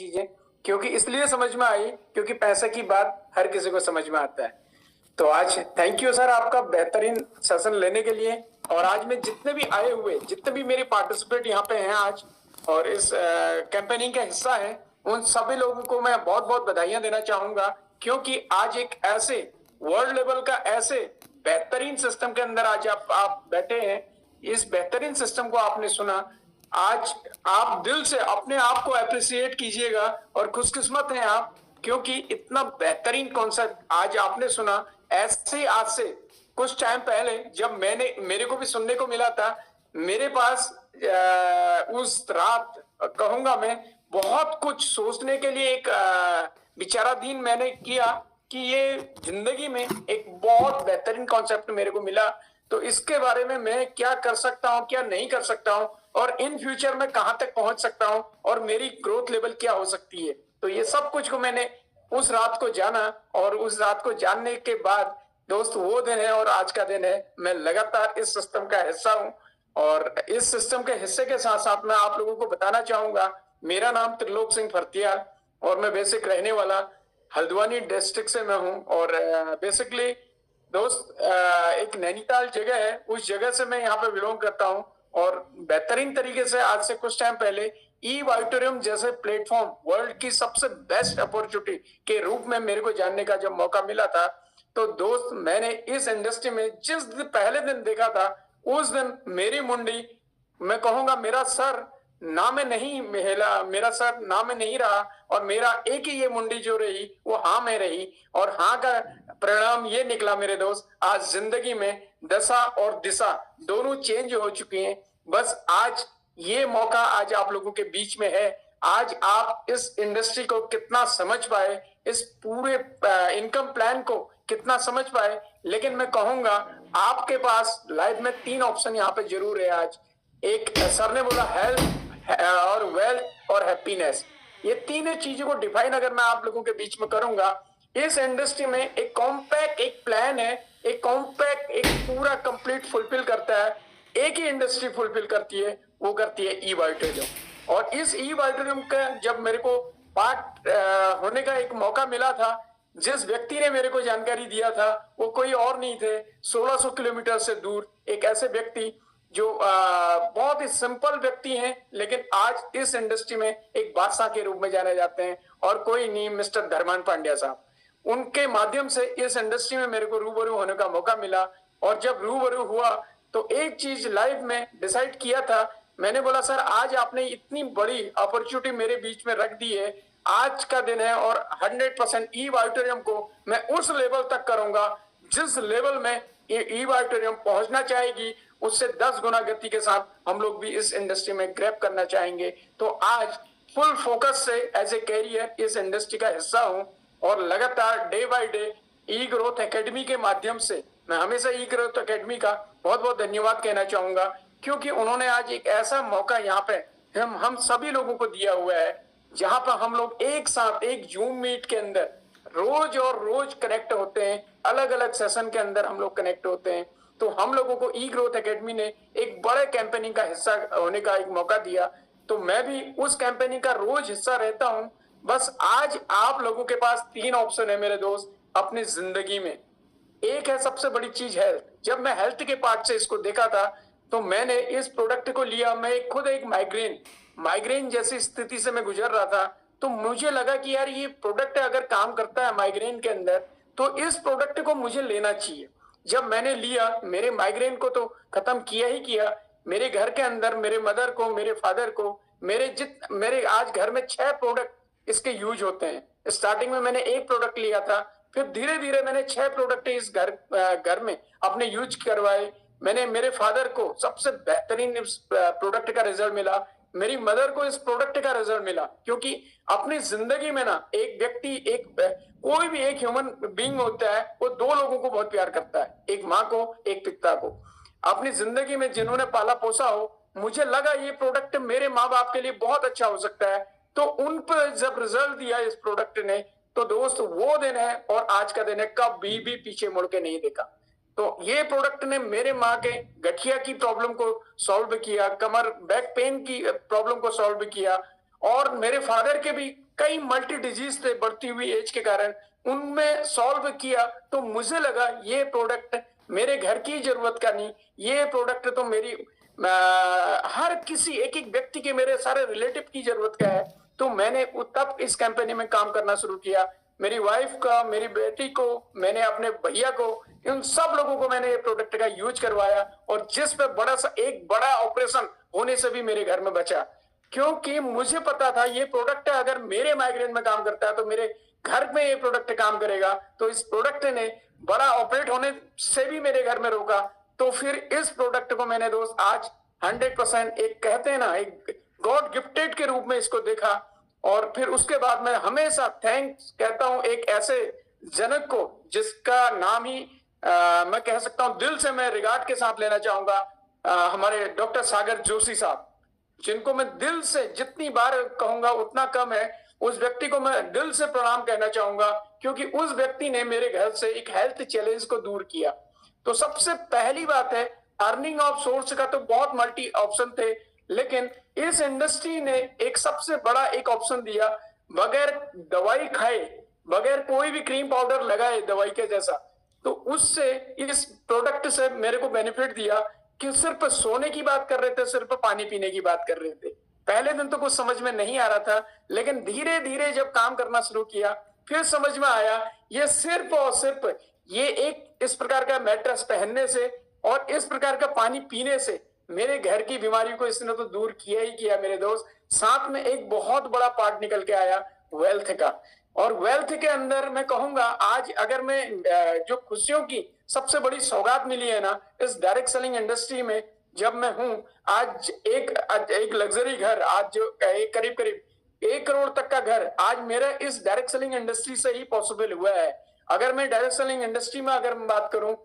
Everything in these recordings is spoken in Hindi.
चीजें, क्योंकि इसलिए समझ में आई क्योंकि पैसे की बात हर किसी को समझ में आता है। तो आज थैंक यू सर आपका बेहतरीन सेशन लेने के लिए। और आज में जितने भी आए हुए, जितने भी मेरे पार्टिसिपेट यहाँ पे हैं आज और इस कैंपेनिंग का हिस्सा है, उन सभी लोगों को मैं बहुत बहुत बधाइयां देना चाहूंगा, क्योंकि आज एक ऐसे वर्ल्ड लेवल का ऐसे बेहतरीन सिस्टम के अंदर आज आप बैठे हैं। इस बेहतरीन सिस्टम को आपने सुना। आज आप दिल से अपने आप को अप्रिसिएट कीजिएगा और खुशकिस्मत हैं आप, क्योंकि इतना बेहतरीन कॉन्सेप्ट आज आपने सुना। ऐसे ही आज से कुछ टाइम पहले जब मेरे को भी सुनने को मिला था, मेरे पास उस रात कहूंगा मैं बहुत कुछ सोचने के लिए एक विचाराधीन मैंने किया कि ये जिंदगी में एक बहुत बेहतरीन कॉन्सेप्ट मेरे को मिला, तो इसके बारे में मैं क्या कर सकता हूँ, क्या नहीं कर सकता हूँ, और इन फ्यूचर में कहां तक पहुंच सकता हूँ और मेरी ग्रोथ लेवल क्या हो सकती है। तो ये सब कुछ को मैंने उस रात को जाना, और उस रात को जानने के बाद दोस्त वो दिन है और आज का दिन है, मैं लगातार इस सिस्टम का हिस्सा हूँ। और इस सिस्टम के हिस्से के साथ साथ मैं आप लोगों को बताना चाहूंगा, मेरा नाम त्रिलोक सिंह फरतियाल और मैं बेसिक रहने वाला हल्द्वानी डिस्ट्रिक्ट से मैं हूँ। और बेसिकली दोस्त एक नैनीताल जगह है, उस जगह से मैं यहाँ पे बिलोंग करता हूँ। और बेहतरीन तरीके से आज से कुछ टाइम पहले ई ऑडिटोरियम जैसे प्लेटफॉर्म वर्ल्ड की सबसे बेस्ट अपॉर्चुनिटी के रूप में मेरे को जानने का जब मौका मिला था, तो दोस्त मैंने इस इंडस्ट्री में जिस दिन पहले दिन देखा था, उस दिन मेरी मुंडी, मैं कहूंगा मेरा सर ना में नहीं हिला, मेरा सर ना में नहीं रहा, और मेरा एक ही ये मुंडी जो रही वो हाँ में रही। और हाँ का परिणाम ये निकला मेरे दोस्त, आज जिंदगी में दशा और दिशा दोनों चेंज हो चुकी हैं। बस आज ये मौका आज आप लोगों के बीच में है। आज आप इस इंडस्ट्री को कितना समझ पाए, इस पूरे इनकम प्लान को कितना समझ पाए। लेकिन मैं कहूंगा आपके पास लाइफ में 3 ऑप्शन यहाँ पे जरूर है आज। एक सर ने बोला हेल्थ और वेल्थ और हैप्पीनेस, ये तीनों चीजों को डिफाइन अगर मैं आप लोगों के बीच में करूंगा, इस इंडस्ट्री में एक कॉम्पैक्ट एक प्लान है, एक कॉम्पैक्ट एक पूरा कंप्लीट फुलफिल करता है। एक ही इंडस्ट्री फुलफिल करती है, वो करती है ई ऑडिटोरियम। और इस ई ऑडिटोरियम का जब मेरे को पार्ट होने का एक मौका मिला था, जिस व्यक्ति ने मेरे को जानकारी दिया था वो कोई और नहीं थे, 1600 किलोमीटर से दूर एक ऐसे व्यक्ति जो बहुत ही सिंपल व्यक्ति हैं, लेकिन आज इस इंडस्ट्री में एक बादशाह के रूप में जाने जाते हैं, और कोई नहीं, मिस्टर धर्मान पांड्या साहब। उनके माध्यम से इस इंडस्ट्री में मेरे को रूबरू होने का मौका मिला। और जब रूबरू हुआ तो एक चीज लाइफ में डिसाइड किया था, मैंने बोला सर आज आपने इतनी बड़ी अपॉर्चुनिटी मेरे बीच में रख दी है, आज का दिन है और 100% ई ऑडिटोरियम को मैं उस लेवल तक करूंगा जिस लेवल में ई ऑडिटोरियम पहुंचना चाहेगी, उससे 10 गुना गति के साथ हम लोग भी इस इंडस्ट्री में ग्रैब करना चाहेंगे। तो आज फुल फोकस से एज ए कैरियर इस इंडस्ट्री का हिस्सा हूं, और लगातार day by day E growth academy के माध्यम से मैं हमेशा ई ग्रोथ एकेडमी का बहुत बहुत धन्यवाद कहना चाहूंगा, क्योंकि उन्होंने आज एक ऐसा मौका यहाँ पे हम सभी लोगों को दिया हुआ है, जहां पर हम लोग एक साथ एक जूम मीट के अंदर रोज और रोज कनेक्ट होते हैं, अलग अलग सेशन के अंदर हम लोग कनेक्ट होते हैं। तो हम लोगों को ई ग्रोथ एकेडमी ने एक बड़े कैंपेनिंग का हिस्सा होने का एक मौका दिया, तो मैं भी उस कैंपेनिंग का रोज हिस्सा रहता हूं। बस आज आप लोगों के पास 3 ऑप्शन है मेरे दोस्त अपनी जिंदगी में। एक है सबसे बड़ी चीज हेल्थ। जब मैं हेल्थ के पार्ट से इसको देखा था, तो मैंने इस प्रोडक्ट को लिया। मैं खुद एक माइग्रेन जैसी स्थिति से मैं गुजर रहा था, तो मुझे लगा कि यार ये प्रोडक्ट अगर काम करता है माइग्रेन के अंदर, तो इस प्रोडक्ट को मुझे लेना चाहिए। जब मैंने लिया, मेरे माइग्रेन को तो खत्म किया ही किया, मेरे घर के अंदर मेरे मदर को, मेरे फादर को, मेरे आज घर में 6 प्रोडक्ट इसके यूज होते हैं। स्टार्टिंग में मैंने एक प्रोडक्ट लिया था, फिर धीरे धीरे मैंने 6 प्रोडक्ट इस घर में अपने यूज करवाए। मैंने मेरे फादर को सबसे बेहतरीन इस प्रोडक्ट का रिजल्ट मिला, मेरी मदर को इस प्रोडक्ट का रिजल्ट मिला। क्योंकि अपनी जिंदगी में ना एक व्यक्ति, कोई भी एक ह्यूमन बीइंग होता है, वो 2 लोगों को बहुत प्यार करता है, एक माँ को, एक पिता को। अपनी जिंदगी में जिन्होंने पाला पोसा हो, मुझे लगा ये प्रोडक्ट मेरे माँ बाप के लिए बहुत अच्छा हो सकता है, तो उन पर जब रिजल्ट दिया इस प्रोडक्ट ने, तो दोस्त वो दिन है और आज का दिन है, कभी भी पीछे मुड़ के नहीं देखा। तो ये प्रोडक्ट ने मेरे माँ के गठिया की प्रॉब्लम को सॉल्व किया, कमर बैक पेन की प्रॉब्लम को सॉल्व किया, और मेरे फादर के भी कई मल्टी डिजीज थे बढ़ती हुई एज के कारण, उनमें सॉल्व किया। तो मुझे लगा ये प्रोडक्ट मेरे घर की जरूरत का नहीं, ये प्रोडक्ट तो मेरी हर किसी एक एक व्यक्ति के, मेरे सारे रिलेटिव की जरूरत का है। तो मैंने तब इस कंपनी में काम करना शुरू किया। मेरी वाइफ का, मेरी बेटी को, मैंने अपने भैया को, इन सब लोगों को मैंने ये प्रोडक्ट का यूज करवाया, और जिस पे एक बड़ा ऑपरेशन होने से भी मेरे घर में बचा, क्योंकि मुझे पता था ये प्रोडक्ट अगर मेरे माइग्रेन में काम करता है तो मेरे घर में ये प्रोडक्ट काम करेगा। तो इस प्रोडक्ट ने बड़ा ऑपरेट होने से भी मेरे घर में रोका। तो फिर इस प्रोडक्ट को मैंने दोस्त आज 100% एक कहते हैं ना, एक गॉड गिफ्टेड के रूप में इसको देखा। और फिर उसके बाद मैं हमेशा थैंक्स कहता हूं एक ऐसे जनक को जिसका नाम ही मैं कह सकता हूं दिल से मैं रिगार्ड के साथ लेना चाहूंगा, हमारे डॉक्टर सागर जोशी साहब, जिनको मैं दिल से जितनी बार कहूंगा उतना कम है। उस व्यक्ति को मैं दिल से प्रणाम कहना चाहूंगा, क्योंकि उस व्यक्ति ने मेरे घर से एक हेल्थ चैलेंज को दूर किया। तो सबसे पहली बात है, अर्निंग ऑफ सोर्स का तो बहुत मल्टी ऑप्शन थे, लेकिन इस इंडस्ट्री ने एक सबसे बड़ा एक ऑप्शन दिया, बगैर दवाई खाए, बगैर कोई भी क्रीम पाउडर लगाए दवाई के जैसा। तो उससे इस प्रोडक्ट से मेरे को बेनिफिट दिया कि सिर्फ सोने की बात कर रहे थे, सिर्फ पानी पीने की बात कर रहे थे। पहले दिन तो कुछ समझ में नहीं आ रहा था, लेकिन धीरे धीरे जब काम करना शुरू किया फिर समझ में आया ये सिर्फ और सिर्फ ये एक इस प्रकार का मैट्रेस पहनने से और इस प्रकार का पानी पीने से मेरे घर की बीमारी को इसने तो दूर किया ही किया मेरे दोस्त। साथ में एक बहुत बड़ा पार्ट निकल के आया वेल्थ का। और वेल्थ के अंदर मैं कहूंगा आज अगर मैं जो खुशियों की सबसे बड़ी सौगात मिली है ना इस डायरेक्ट सेलिंग इंडस्ट्री में, जब मैं हूं आज एक लग्जरी घर, आज जो करीब करीब 1 करोड़ तक का घर आज मेरा इस डायरेक्ट सेलिंग इंडस्ट्री से ही पॉसिबल हुआ है। अगर मैं डायरेक्ट सेलिंग इंडस्ट्री में अगर मैं बात करूं,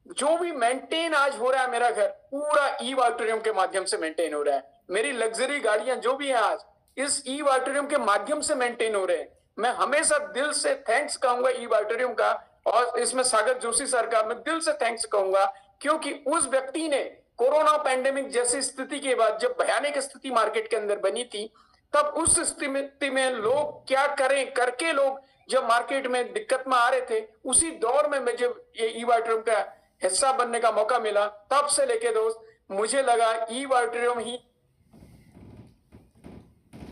जो भी मेंटेन आज हो रहा है मेरा घर पूरा ई वाटोरियम के माध्यम से मेंटेन हो रहा है। मेरी लग्जरी गाड़ियां जो भी हैं आज इस ई वाटोरियम के माध्यम से मेंटेन हो रहे हैं। मैं हमेशा दिल से थैंक्स कहूंगा ई वाटोरियम का, और इसमें सागर जोशी सर का मैं दिल से थैंक्स कहूंगा, क्योंकि उस व्यक्ति ने कोरोना पैंडेमिक जैसी स्थिति के बाद जब भयानक स्थिति मार्केट के अंदर बनी थी, तब उस स्थिति में लोग क्या करें करके लोग जब मार्केट में दिक्कत में आ रहे थे, उसी दौर में मैं जब ये ई वाटोरियम का हिस्सा बनने का मौका मिला, तब से लेके दोस्त मुझे लगा ई वाटोरियम ही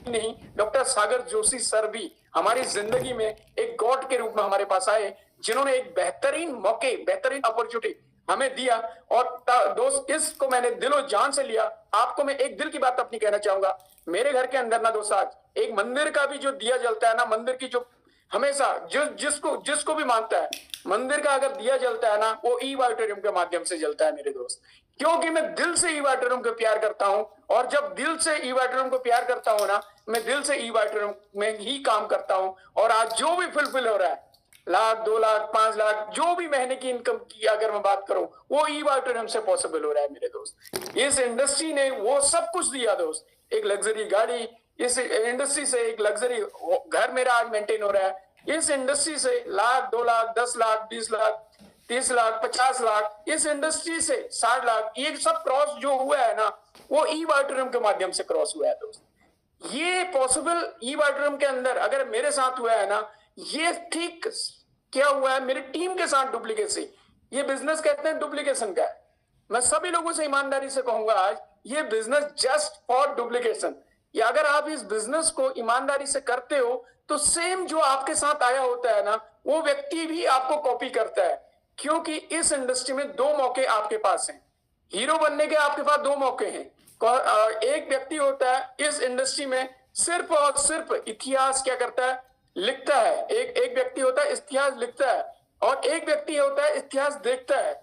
नहीं, डॉक्टर सागर जोशी सर भी हमारी जिंदगी में एक गॉड के रूप में हमारे पास आए, जिन्होंने एक बेहतरीन मौके, बेहतरीन अपॉर्चुनिटी हमें दिया। और दोस्त इसको मैंने दिलो जान से लिया। आपको मैं एक दिल की बात अपनी कहना चाहूंगा, मेरे घर के अंदर ना दोस्त आज एक मंदिर का भी जो दिया जलता है ना, मंदिर की जो हमेशा जिसको भी मानता है, मंदिर का अगर दिया जलता है ना वो ई वाटोरियम के माध्यम से जलता है मेरे दोस्त, क्योंकि मैं दिल से ई वाटोरियम को प्यार करता हूं। और जब दिल से ई वाटोरियम को प्यार करता हूं ना, मैं दिल से ई वाटोरियम में ही काम करता हूं। और आज जो भी फुलफिल हो रहा है, 1 लाख 2 लाख 5 लाख जो भी महीने की इनकम की अगर मैं बात करूं, वो ई वाटोरियम से पॉसिबल हो रहा है मेरे दोस्त। इस इंडस्ट्री ने वो सब कुछ दिया दोस्त, एक लग्जरी गाड़ी, इस इंडस्ट्री से एक लग्जरी घर मेरा आज मेंटेन हो रहा है। इस इंडस्ट्री से 1 लाख 2 लाख 10 लाख 20 लाख 30 लाख 50 लाख, इस इंडस्ट्री से 60 लाख, ये सब क्रॉस जो हुआ है ना वो ई वाटोरियम के माध्यम से क्रॉस हुआ है दोस्त। ये पॉसिबल ई वाटोरियम के अंदर अगर मेरे साथ हुआ है ना, ये ठीक क्या हुआ है मेरी टीम के साथ डुप्लीकेसी, ये बिजनेस कहते हैं डुप्लीकेशन का है। मैं सभी लोगों से ईमानदारी से कहूंगा आज ये बिजनेस जस्ट फॉर डुप्लीकेशन। या अगर आप इस बिजनेस को ईमानदारी से करते हो तो सेम जो आपके साथ आया होता है ना वो व्यक्ति भी आपको कॉपी करता है, क्योंकि इस इंडस्ट्री में 2 मौके आपके पास हैं। हीरो बनने के आपके पास 2 मौके हैं। एक व्यक्ति होता है इस इंडस्ट्री में सिर्फ और सिर्फ इतिहास क्या करता है, लिखता है। एक व्यक्ति होता है इतिहास लिखता है, और एक व्यक्ति होता है इतिहास देखता है।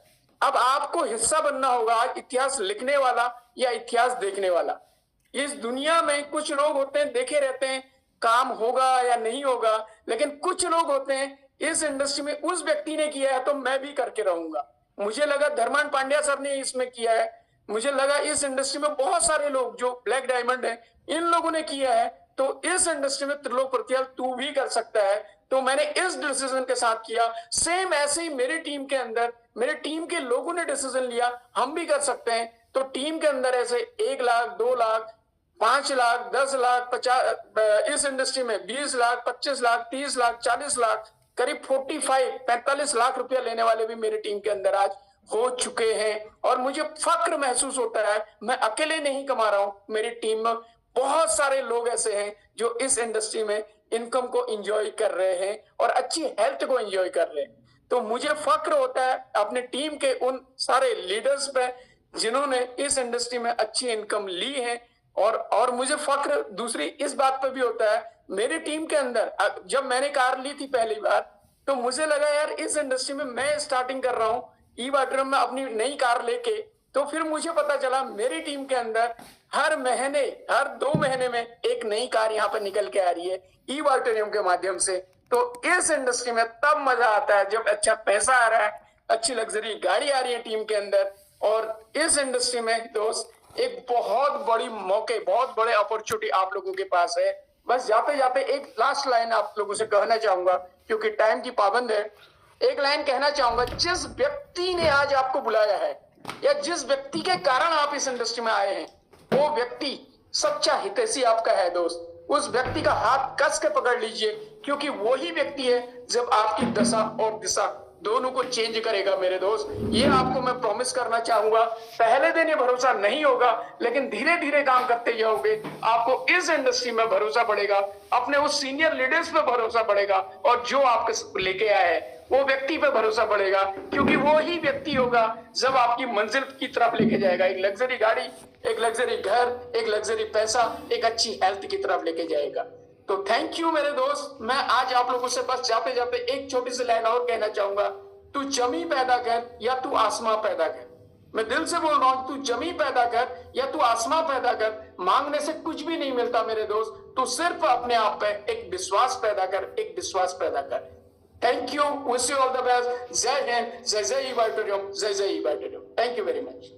अब आपको हिस्सा बनना होगा आज इतिहास लिखने वाला या इतिहास देखने वाला। इस दुनिया में कुछ लोग होते हैं देखे रहते हैं काम होगा या नहीं होगा, लेकिन कुछ लोग होते हैं इस इंडस्ट्री में उस व्यक्ति ने किया है तो मैं भी करके रहूंगा। मुझे लगा धर्मान पांड्या सर ने इसमें किया है, मुझे लगा इस इंडस्ट्री में बहुत सारे लोग जो ब्लैक डायमंड है इन लोगों ने किया है, तो इस इंडस्ट्री में त्रिलोक प्रतियाल तू भी कर सकता है। तो मैंने इस डिसीजन के साथ किया। सेम ऐसे ही मेरी टीम के अंदर मेरे टीम के लोगों ने डिसीजन लिया हम भी कर सकते हैं। तो टीम के अंदर ऐसे 1 लाख 2 लाख 5 लाख, 10 लाख, 50, इस इंडस्ट्री में 20 लाख, 25 लाख, 30 लाख, 40 लाख, करीब 45 लाख रुपया लेने वाले भी मेरी टीम के अंदर आज हो चुके हैं। और मुझे फक्र महसूस होता है, मैं अकेले नहीं कमा रहा हूं, मेरी टीम में बहुत सारे लोग ऐसे हैं जो इस इंडस्ट्री में इनकम को एंजॉय कर रहे हैं और अच्छी हेल्थ को एंजॉय कर रहे हैं। तो मुझे फक्र होता है अपने टीम के उन सारे लीडर्स पे जिन्होंने इस इंडस्ट्री में अच्छी इनकम ली है। और मुझे फक्र दूसरी इस बात पे भी होता है, मेरी टीम के अंदर जब मैंने कार ली थी पहली बार, तो मुझे लगा यार इस इंडस्ट्री में मैं स्टार्टिंग कर रहा हूँ ई-वाटरम में अपनी नई कार लेके, तो फिर मुझे पता चला मेरी टीम के अंदर हर महीने, हर 2 महीने में एक नई कार यहाँ पे निकल के आ रही है ई-वाटरम के माध्यम से। तो इस इंडस्ट्री में तब मजा आता है जब अच्छा पैसा आ रहा है, अच्छी लग्जरी गाड़ी आ रही है टीम के अंदर। और इस इंडस्ट्री में दोस्त एक बहुत बड़ी मौके, बहुत बड़े अपॉर्चुनिटी आप लोगों के पास है। बस जाते जाते एक लास्ट लाइन आप लोगों से कहना चाहूंगा, क्योंकि टाइम की पाबंद है। एक लाइन कहना चाहूंगा, जिस व्यक्ति ने आज आपको बुलाया है या जिस व्यक्ति के कारण आप इस इंडस्ट्री में आए हैं, वो व्यक्ति सच्चा हितैषी आपका है दोस्त। उस व्यक्ति का हाथ कस के पकड़ लीजिए, क्योंकि वही व्यक्ति है जब आपकी दशा और दिशा दोनों को चेंज करेगा मेरे दोस्त। ये आपको मैं प्रॉमिस करना चाहूंगा। पहले दिन ये भरोसा नहीं होगा, लेकिन धीरे धीरे काम करते जाओगे, आपको इस इंडस्ट्री में भरोसा पड़ेगा, अपने उस सीनियर लीडर्स पे भरोसा पड़ेगा, और जो आपके लेके आया है वो व्यक्ति पे भरोसा पड़ेगा, क्योंकि वो ही व्यक्ति होगा जब आपकी मंजिल की तरफ लेके जाएगा। एक लग्जरी गाड़ी, एक लग्जरी घर, एक लग्जरी पैसा, एक अच्छी हेल्थ की तरफ लेके जाएगा। तो थैंक यू मेरे दोस्त। मैं आज आप लोगों से बस जाते जाते एक छोटी सी लाइन और कहना चाहूंगा, तू जमी पैदा कर या तू आसमां पैदा कर। मैं दिल से बोल रहा हूं, तू जमी पैदा कर या तू आसमां पैदा कर। मांगने से कुछ भी नहीं मिलता मेरे दोस्त, तू सिर्फ अपने आप पे एक विश्वास पैदा कर, एक विश्वास पैदा कर। Thank you, wish you all the best. जय हिंद, जय जय ई-वाटरम, जय जय ई-वाटरम। Thank you very much.